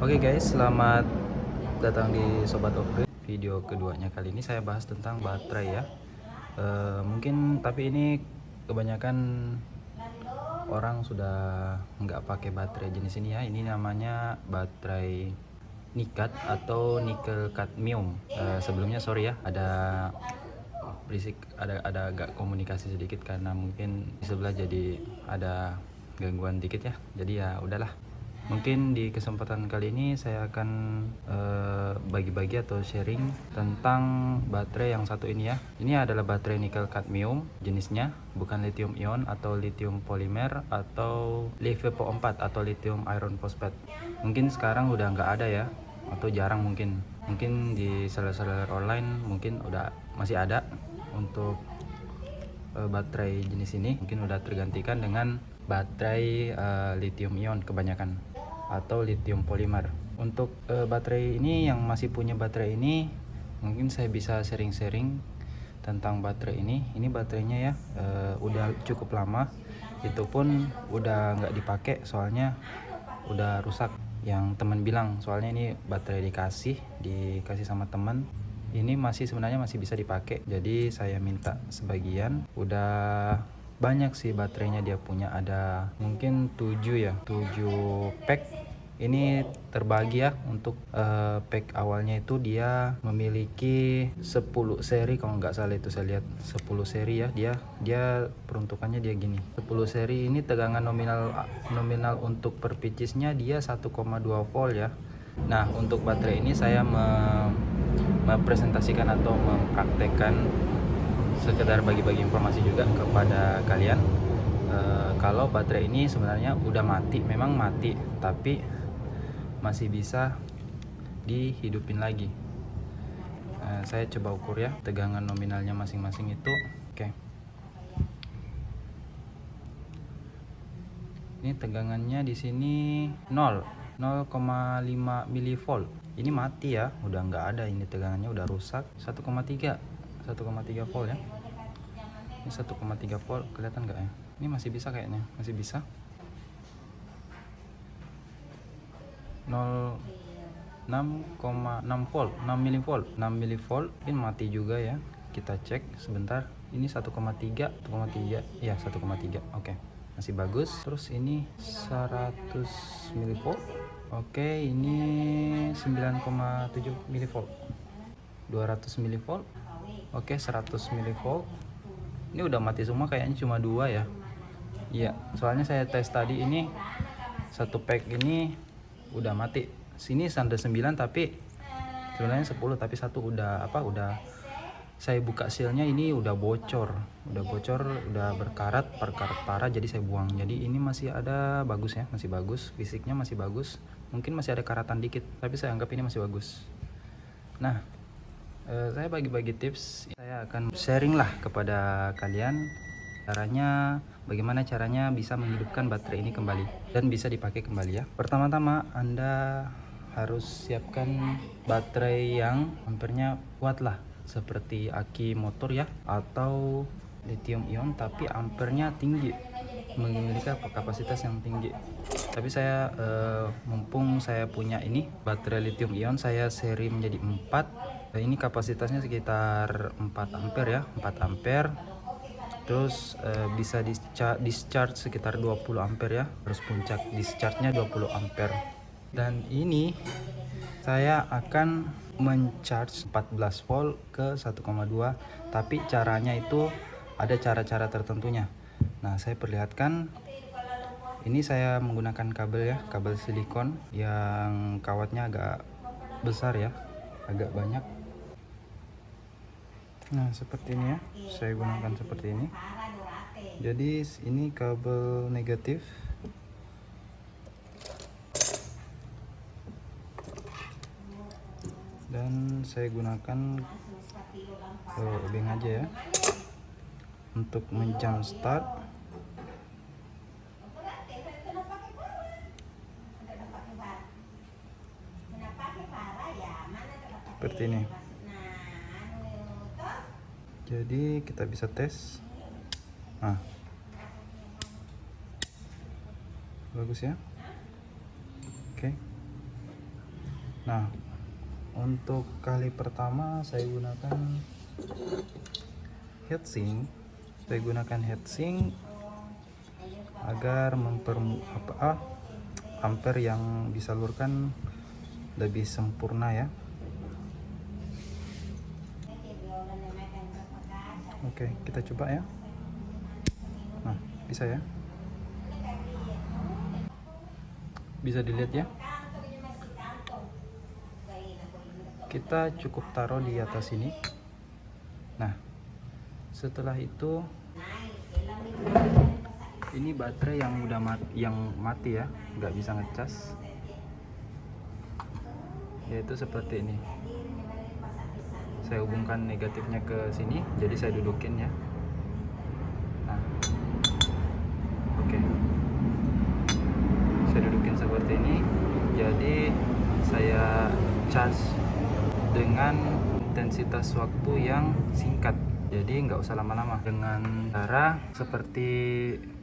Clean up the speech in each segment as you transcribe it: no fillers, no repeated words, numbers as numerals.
Oke guys, selamat datang di Sobat Off-Grid. Video keduanya kali ini saya bahas tentang baterai ya. Mungkin tapi ini kebanyakan orang sudah nggak pakai baterai jenis ini ya. Ini namanya baterai nikat atau nikel kadmium. Sebelumnya sorry ya, ada berisik, ada agak komunikasi sedikit karena mungkin di sebelah jadi ada gangguan dikit ya. Jadi ya udahlah. Mungkin di kesempatan kali ini saya akan bagi-bagi atau sharing tentang baterai yang satu ini ya. Ini adalah baterai nikel kadmium jenisnya, bukan lithium ion atau lithium polimer atau LiFePO4 atau lithium iron phosphate. Mungkin sekarang udah nggak ada ya, atau jarang mungkin. Mungkin di seller-seller online mungkin udah masih ada untuk baterai jenis ini. Mungkin udah tergantikan dengan baterai lithium ion kebanyakan atau lithium polimer. Untuk baterai ini, yang masih punya baterai ini, mungkin saya bisa sharing-sharing tentang baterai ini. Ini baterainya ya udah cukup lama, itu pun udah nggak dipakai soalnya udah rusak. Yang teman bilang, soalnya ini baterai dikasih sama teman, ini sebenarnya masih bisa dipakai, jadi saya minta sebagian. Udah banyak sih baterainya dia punya, ada mungkin 7 pack. Ini terbagi ya. Untuk pack awalnya itu dia memiliki 10 seri kalau nggak salah, itu saya lihat 10 seri ya. Dia peruntukannya dia gini, 10 seri ini tegangan nominal untuk per pieces-nya dia 1,2 volt ya. Nah, untuk baterai ini saya mempresentasikan atau mempraktekkan, sekedar bagi-bagi informasi juga kepada kalian. Kalau baterai ini sebenarnya udah mati, memang mati, tapi masih bisa dihidupin lagi. Saya coba ukur ya tegangan nominalnya masing-masing itu. Oke. Ini tegangannya di sini 0,5 milivolt. Ini mati ya, udah nggak ada, ini tegangannya udah rusak. 1,3 volt ya. Ini 1,3 volt, kelihatan nggak ya? Ini masih bisa kayaknya, masih bisa. 6,6 volt, 6 milivolt. Ini mati juga ya. Kita cek sebentar. Ini 1,3 ya, 1,3. Oke, masih bagus. Terus ini 100 milivolt. Oke, ini 9,7 milivolt. 200 milivolt. Oke, 100 milivolt. Ini udah mati semua kayaknya, cuma 2 ya. Iya, soalnya saya tes tadi, ini satu pack ini udah mati. Sini standar 9 tapi sebenarnya 10, tapi satu udah saya buka sealnya, ini udah bocor, udah berkarat parah, jadi saya buang. Jadi ini masih ada bagus ya, masih bagus, fisiknya masih bagus. Mungkin masih ada karatan dikit, tapi saya anggap ini masih bagus. Nah, saya bagi-bagi tips, saya akan sharing lah kepada kalian bagaimana caranya bisa menghidupkan baterai ini kembali dan bisa dipakai kembali ya. Pertama-tama Anda harus siapkan baterai yang ampernya kuat lah, seperti aki motor ya, atau lithium ion tapi ampernya tinggi, memiliki kapasitas yang tinggi. Tapi saya mumpung saya punya ini baterai lithium ion, saya seri menjadi 4. Ini kapasitasnya sekitar 4 ampere ya, 4 ampere. Terus bisa discharge sekitar 20 ampere ya, terus puncak discharge-nya 20 ampere. Dan ini saya akan mencharge 14 volt ke 1,2, tapi caranya itu ada cara-cara tertentunya. Nah, saya perlihatkan. Ini saya menggunakan kabel ya, kabel silikon yang kawatnya agak besar ya, agak banyak. Nah, seperti ini ya, saya gunakan seperti ini. Jadi ini kabel negatif, dan saya gunakan obeng aja ya untuk menjump start. Seperti ini. Jadi kita bisa tes. Nah, bagus ya. Oke. Nah, untuk kali pertama saya gunakan heatsink. Saya gunakan heatsink agar ampere yang disalurkan lebih sempurna ya. Oke, kita coba ya. Nah, bisa ya. Bisa dilihat ya. Kita cukup taruh di atas sini. Nah, setelah itu ini baterai yang udah mati ya, nggak bisa ngecas, yaitu seperti ini. Saya hubungkan negatifnya ke sini, jadi saya dudukin ya. Nah, oke, saya dudukin seperti ini, jadi saya charge dengan intensitas waktu yang singkat, jadi nggak usah lama-lama, dengan cara seperti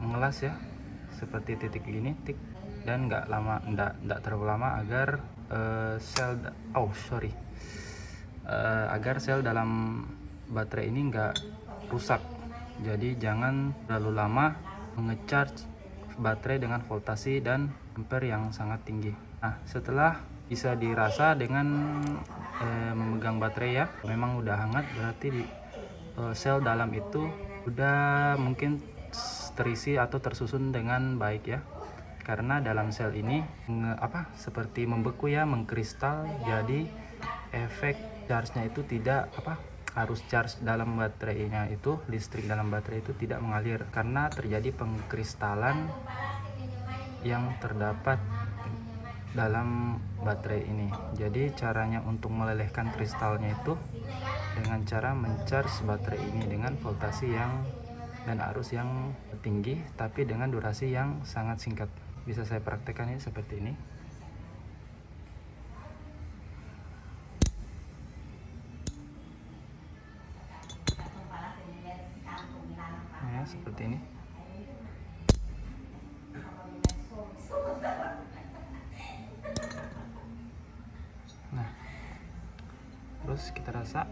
mengelas ya, seperti titik gini, tik, dan nggak terlalu lama agar agar sel dalam baterai ini nggak rusak. Jadi jangan terlalu lama mengecharge baterai dengan voltasi dan ampere yang sangat tinggi. Nah, setelah bisa dirasa dengan memegang baterai ya, memang udah hangat, berarti sel dalam itu udah mungkin terisi atau tersusun dengan baik ya, karena dalam sel ini seperti membeku ya, mengkristal, jadi efek charge-nya itu tidak harus charge dalam baterainya, itu listrik dalam baterai itu tidak mengalir karena terjadi pengkristalan yang terdapat dalam baterai ini. Jadi caranya untuk melelehkan kristalnya itu dengan cara mencharge baterai ini dengan voltasi dan arus yang tinggi, tapi dengan durasi yang sangat singkat. Bisa saya praktekkan ini seperti ini. Nah, seperti ini. Nah, terus kita rasa,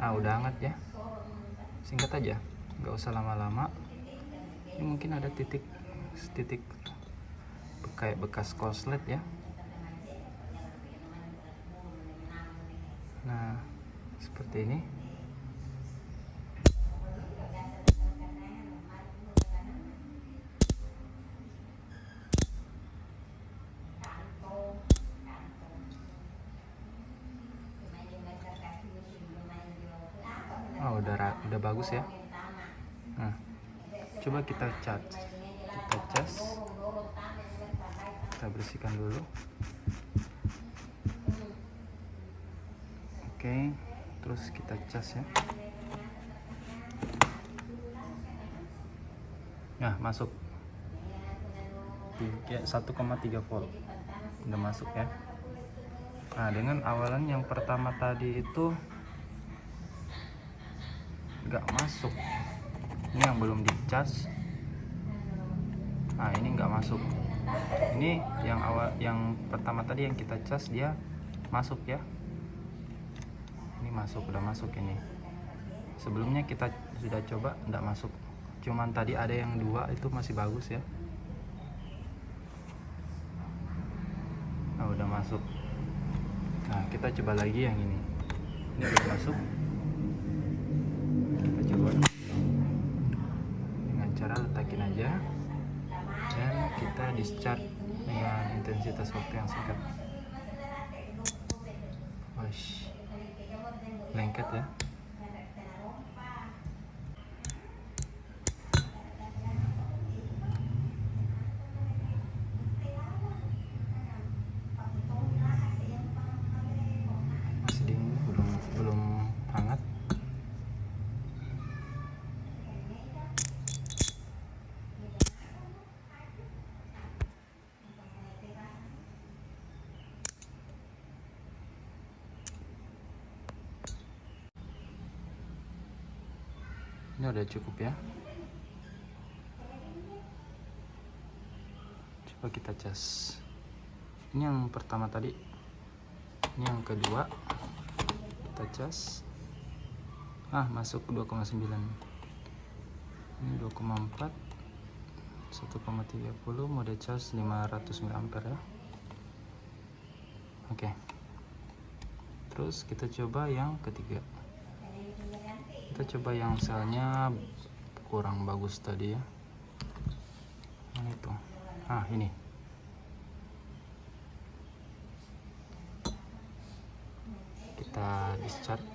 udah hangat ya. Singkat aja, nggak usah lama-lama. Ini mungkin ada titik kayak bekas korslet ya. Nah, seperti ini. Udah bagus ya. Nah, coba kita cas, kita bersihkan dulu. Oke, terus kita cas ya. Nah, masuk 1,3 volt, udah masuk ya. Nah, dengan awalan yang pertama tadi itu nggak masuk, ini yang belum di charge. Nah, ini nggak masuk. Ini yang pertama tadi yang kita charge, dia masuk ya. Ini masuk, udah masuk ini. Sebelumnya kita sudah coba, nggak masuk. Cuman tadi ada yang 2 itu masih bagus ya. Nah, udah masuk. Nah, kita coba lagi yang ini. Ini udah masuk. Kita coba dengan cara letakin aja, dan kita discharge dengan intensitas waktu yang singkat. Wash, lengket ya. Masih dingin, belum hangat. Ini udah cukup ya. Coba kita cas. Ini yang pertama tadi Ini yang kedua, kita cas. Masuk 2,9. Ini 2,4, 1,30, mode cas 500 mAh ya. Oke. Terus kita coba yang ketiga. Kita coba yang selnya kurang bagus tadi ya. Yang itu. Ini. Kita discharge.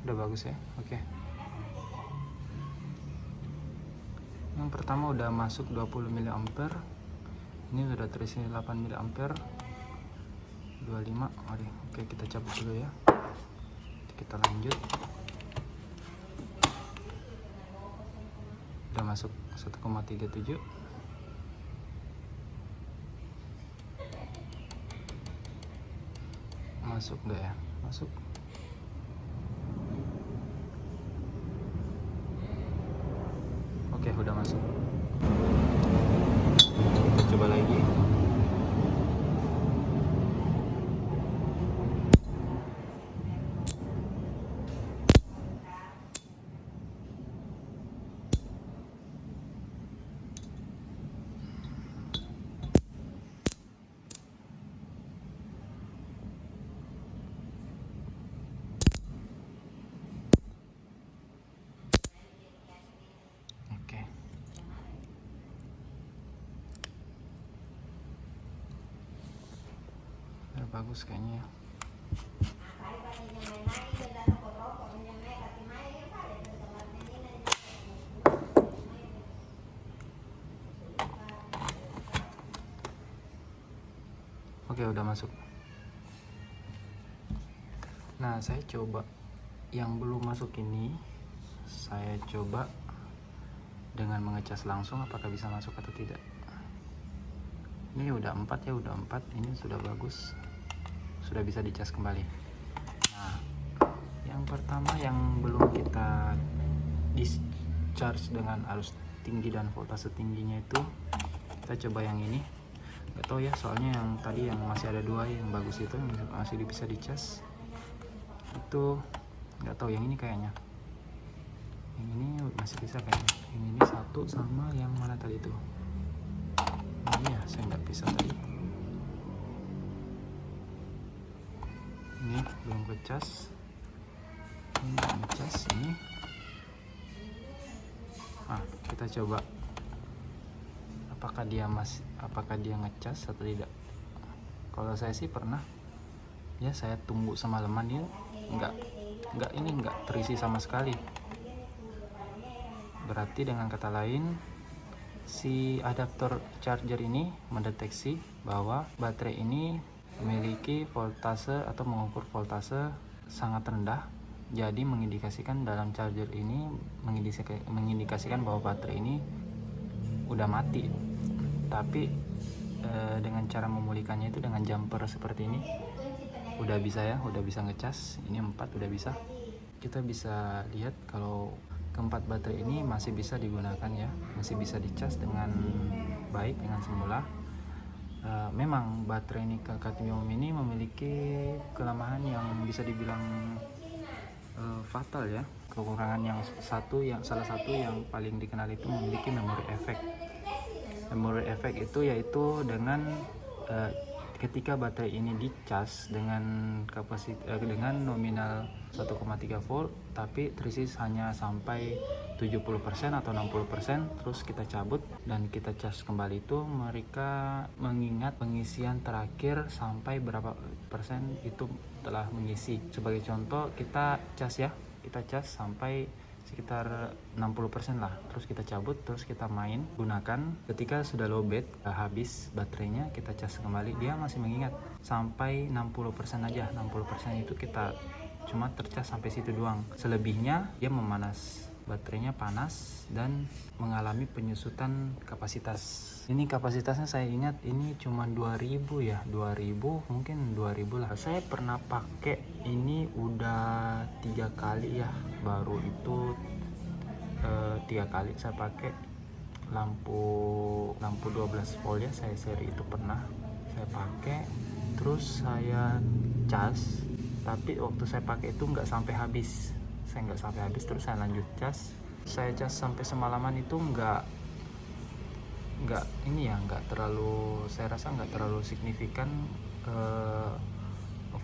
Udah bagus ya. Oke. Yang pertama udah masuk 20 mA. Ini udah terisi 8 mA. 25. Oke, kita cabut dulu ya. Kita lanjut. Udah masuk 1,37. Masuk enggak ya? Masuk. Oke, udah masuk. Kita coba lagi. Bagus kayaknya ya. Oke, udah masuk. Nah, saya coba yang belum masuk ini, saya coba dengan mengecas langsung apakah bisa masuk atau tidak. Ini udah 4 ya, udah 4. Ini sudah bagus. Sudah bisa dicas kembali. Nah, yang pertama yang belum kita discharge dengan arus tinggi dan voltase tingginya itu, kita coba yang ini. Gak tahu ya, soalnya yang tadi yang masih ada 2 yang bagus itu yang masih bisa dicas. Itu nggak tahu, yang ini kayaknya. Yang ini masih bisa kayaknya. Yang ini satu sama yang mana tadi itu. Ini ya, saya nggak bisa tadi. Ini belum ngecas. Ini ngecas ini. Kita coba apakah dia ngecas atau tidak. Kalau saya sih pernah ya, saya tunggu semalaman dia nggak terisi sama sekali. Berarti dengan kata lain, si adaptor charger ini mendeteksi bahwa baterai ini memiliki voltase atau mengukur voltase sangat rendah, jadi mengindikasikan dalam charger ini mengindikasikan bahwa baterai ini udah mati. Tapi dengan cara memulihkannya itu dengan jumper seperti ini udah bisa ya, udah bisa ngecas. Ini 4 udah bisa. Kita bisa lihat kalau keempat baterai ini masih bisa digunakan ya, masih bisa dicas dengan baik dengan semula. Memang baterai nikel kadmium ini memiliki kelemahan yang bisa dibilang fatal ya. Kekurangan salah satu yang paling dikenal itu memiliki memory effect. Memory effect itu yaitu dengan ketika baterai ini dicas dengan dengan nominal 1,3 volt tapi terisi hanya sampai 70% atau 60%, terus kita cabut dan kita cas kembali, itu mereka mengingat pengisian terakhir sampai berapa persen itu telah mengisi. Sebagai contoh, kita cas sampai sekitar 60% lah. Terus kita cabut, terus kita main, gunakan. Ketika sudah lowbat, habis baterainya, kita cas kembali, dia masih mengingat sampai 60% aja. 60% itu kita cuma tercas sampai situ doang. Selebihnya dia memanas, baterainya panas dan mengalami penyusutan kapasitas. Ini kapasitasnya saya ingat ini cuma 2000 ya, 2000 mungkin 2000 lah. Saya pernah pakai ini udah 3 kali ya, baru itu 3 kali saya pakai lampu 12 volt ya, saya seri itu pernah saya pakai. Terus saya cas, tapi waktu saya pakai itu nggak sampai habis, terus saya lanjut cas. Saya cas sampai semalaman itu nggak ini ya, nggak terlalu, saya rasa nggak terlalu signifikan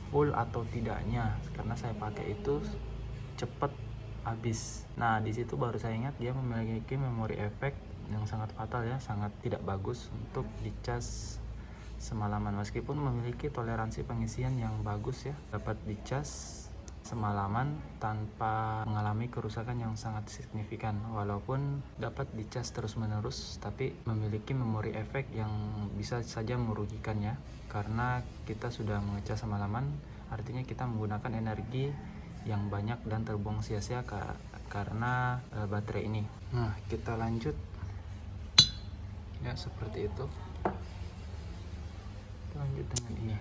full atau tidaknya, karena saya pakai itu cepet habis. Nah di situ baru saya ingat dia memiliki memori efek yang sangat fatal ya, sangat tidak bagus untuk dicas semalaman. Meskipun memiliki toleransi pengisian yang bagus ya, dapat dicas semalaman tanpa mengalami kerusakan yang sangat signifikan. Walaupun dapat dicas terus menerus, tapi memiliki memori efek yang bisa saja merugikan ya, karena kita sudah mengecas semalaman, artinya kita menggunakan energi yang banyak dan terbuang sia-sia karena baterai ini. Nah kita lanjut ya, seperti itu. Kita lanjut dengan ini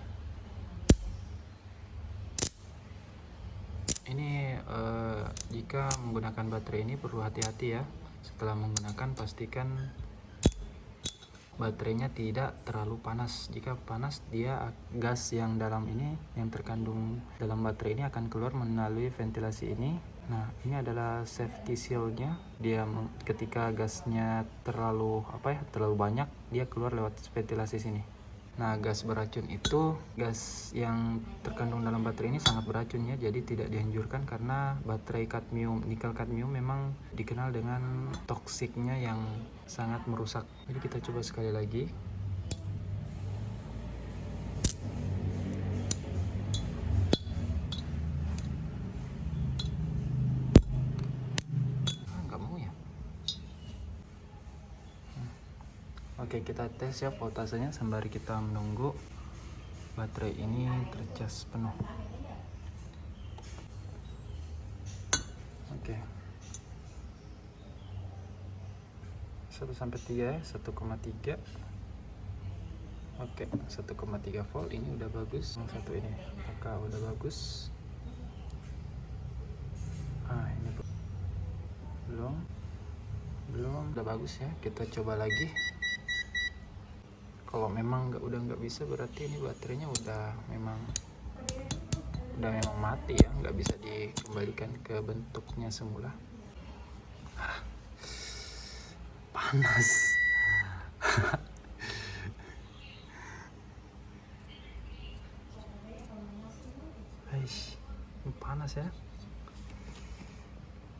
jika menggunakan baterai ini perlu hati-hati ya. Setelah menggunakan pastikan baterainya tidak terlalu panas. Jika panas, dia gas yang dalam ini, yang terkandung dalam baterai ini akan keluar melalui ventilasi ini. Nah ini adalah safety shieldnya. Dia ketika gasnya terlalu banyak, dia keluar lewat ventilasi sini. Nah gas beracun itu, gas yang terkandung dalam baterai ini sangat beracun ya, jadi tidak dianjurkan karena baterai nikel kadmium memang dikenal dengan toksiknya yang sangat merusak. Jadi kita coba sekali lagi. Nggak mau ya. Oke, kita tes ya voltasenya sembari kita menunggu baterai ini tercas penuh. Oke. 1 sampai 3 ya, 1,3. Oke, 1,3 volt ini udah bagus. Yang satu ini apakah udah bagus? Ini belum udah bagus ya. Kita coba lagi. Kalau memang udah nggak bisa, berarti ini baterainya udah memang mati ya, nggak bisa dikembalikan ke bentuknya semula. Panas. Panas ya.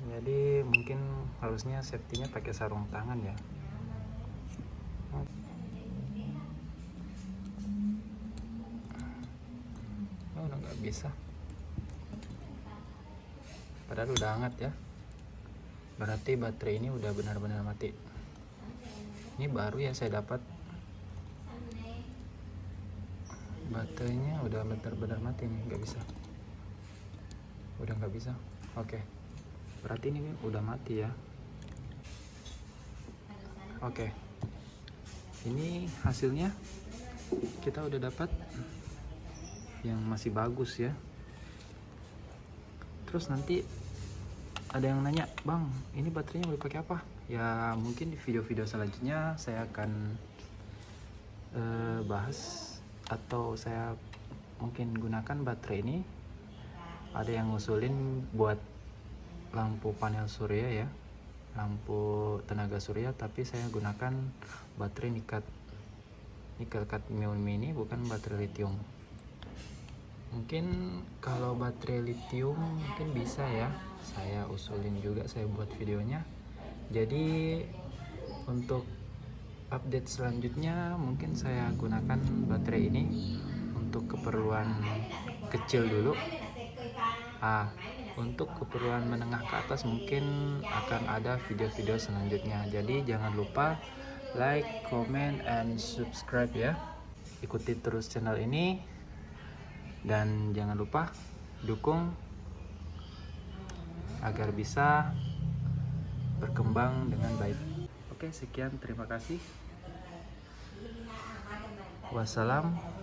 Jadi mungkin harusnya safety-nya pakai sarung tangan ya. Udah nggak bisa, padahal udah hangat ya, berarti baterai ini udah benar-benar mati. Ini baru ya saya dapat, baterainya udah benar-benar mati nih, udah nggak bisa. Oke, berarti ini udah mati ya. Oke, ini hasilnya kita udah dapat yang masih bagus ya. Terus nanti ada yang nanya, bang ini baterainya mau dipakai apa ya? Mungkin di video-video selanjutnya saya akan bahas, atau saya mungkin gunakan baterai ini. Ada yang ngusulin buat lampu panel surya ya, lampu tenaga surya, tapi saya gunakan baterai nikel kadmium ini, bukan baterai lithium. Mungkin kalau baterai lithium mungkin bisa ya, saya usulin juga, saya buat videonya. Jadi untuk update selanjutnya mungkin saya gunakan baterai ini untuk keperluan kecil dulu. Untuk keperluan menengah ke atas mungkin akan ada video-video selanjutnya. Jadi jangan lupa like, comment, and subscribe ya. Ikuti terus channel ini dan jangan lupa dukung agar bisa berkembang dengan baik. Oke, sekian, terima kasih. Wassalam.